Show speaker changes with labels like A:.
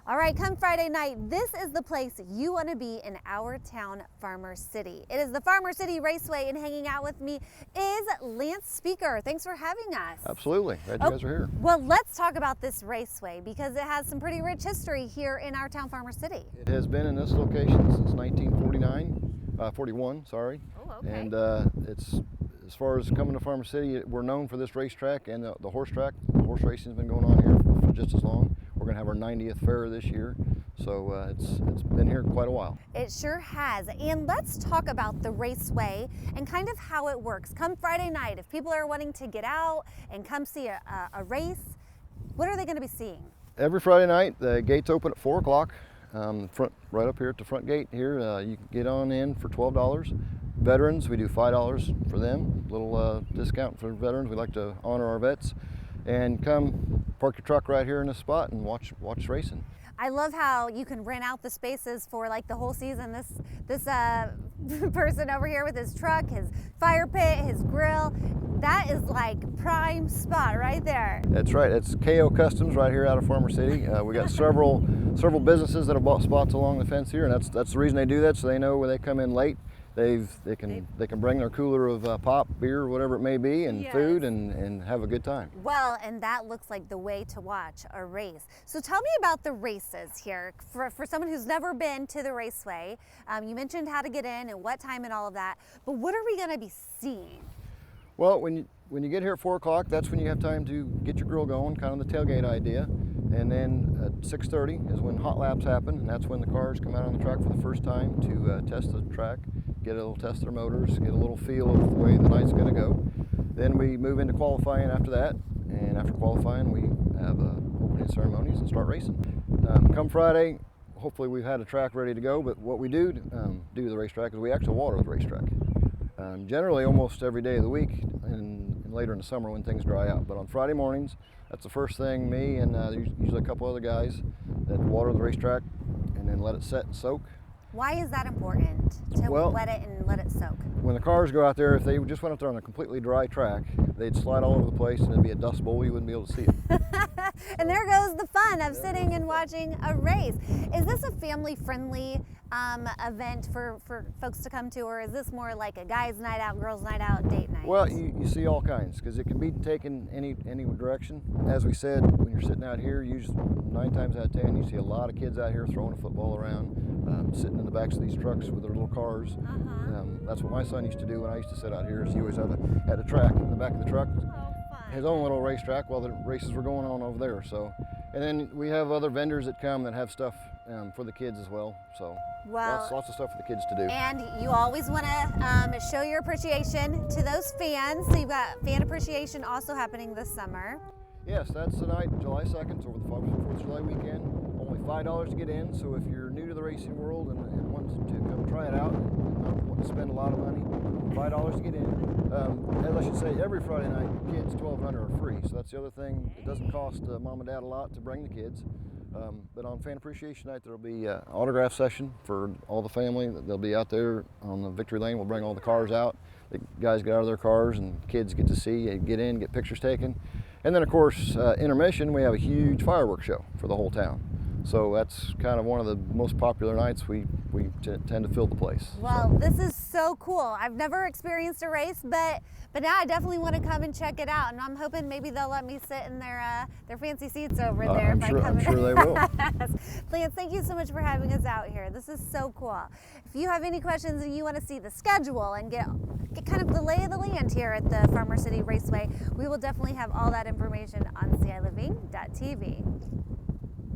A: All right, come Friday night, this is the place you want to be in our town, Farmer City. It is the Farmer City Raceway, and hanging out with me is Lance Speaker. Thanks for having us.
B: Absolutely. Glad you guys are here.
A: Well, let's talk about this raceway because it has some pretty rich history here in our town, Farmer City.
B: It has been in this location since 41, sorry.
A: Oh, okay.
B: And it's, as far as coming to Farmer City, we're known for this racetrack and the horse track. The horse racing has been going on here for just as long. We're going to have our 90th fair this year, so it's been here quite a while.
A: It sure has. And let's talk about the raceway and kind of how it works. Come Friday night, if people are wanting to get out and come see a race, what are they going to be seeing?
B: Every Friday night, the gates open at 4 o'clock. Right up here at the front gate here, you can get on in for $12. Veterans, we do $5 for them. Little discount for veterans. We like to honor our vets. And come park your truck right here in this spot and watch racing.
A: I love how you can rent out the spaces for like the whole season. This person over here with his truck, his fire pit, his grill, that is like prime spot right there.
B: That's right. It's KO Customs right here out of Farmer City. We got several businesses that have bought spots along the fence here, and that's the reason they do that, so they know when they come in late. They can bring their cooler of pop, beer, whatever it may be, and
A: yes,
B: food, and have a good time.
A: Well, and that looks like the way to watch a race. So tell me about the races here. For someone who's never been to the raceway, you mentioned how to get in and what time and all of that, but what are we going to be seeing?
B: Well, when you get here at 4 o'clock, that's when you have time to get your grill going, kind of the tailgate idea. And then at 6:30 is when hot laps happen, and that's when the cars come out on the track for the first time to test the track, get a little test their motors, get a little feel of the way the night's going to go. Then we move into qualifying after that, and after qualifying we have opening ceremonies and start racing. Come Friday, hopefully we've had a track ready to go, but what we do the racetrack is we actually water the racetrack. Generally almost every day of the week, and later in the summer when things dry out. But on Friday mornings, that's the first thing me and usually a couple other guys that water the racetrack and then let it set and soak.
A: Why is that important to wet it and let it soak?
B: When the cars go out there, if they just went out there on a completely dry track, they'd slide all over the place and it'd be a dust bowl. You wouldn't be able to see it.
A: And there goes the fun of sitting and watching a race. Is this a family-friendly event for folks to come to, or is this more like a guys' night out, girls' night out, date night?
B: Well, you see all kinds, because it can be taken any direction. As we said, when you're sitting out here, usually 9 times out of 10, you see a lot of kids out here throwing a football around, sitting in the backs of these trucks with their little cars. That's what my son used to do when I used to sit out here. Is he always had a track in the back of the truck. His own little racetrack while the races were going on over there. So, and then we have other vendors that come that have stuff for the kids as well. So lots of stuff for the kids to do.
A: And you always want to show your appreciation to those fans. So you've got fan appreciation also happening this summer.
B: Yes, that's tonight, July 2nd, so over the 4th of July weekend. Only $5 to get in. So if you're new to the racing world and want to come try it out, and not want to spend a lot of money, $5 to get in. As I should say, every Friday night, kids 12 and under are free. So that's the other thing. It doesn't cost mom and dad a lot to bring the kids. But on Fan Appreciation Night, there'll be an autograph session for all the family. They'll be out there on the Victory Lane. We'll bring all the cars out. The guys get out of their cars and kids get to see, get in, get pictures taken. And then, of course, intermission, we have a huge fireworks show for the whole town. So that's kind of one of the most popular nights. We tend to fill the place.
A: Well, this is so cool. I've never experienced a race, but now I definitely want to come and check it out. And I'm hoping maybe they'll let me sit in their fancy seats over there.
B: I'm sure they will.
A: Lance, thank you so much for having us out here. This is so cool. If you have any questions and you want to see the schedule and get kind of the lay of the land here at the Farmer City Raceway, we will definitely have all that information on CILiving.tv.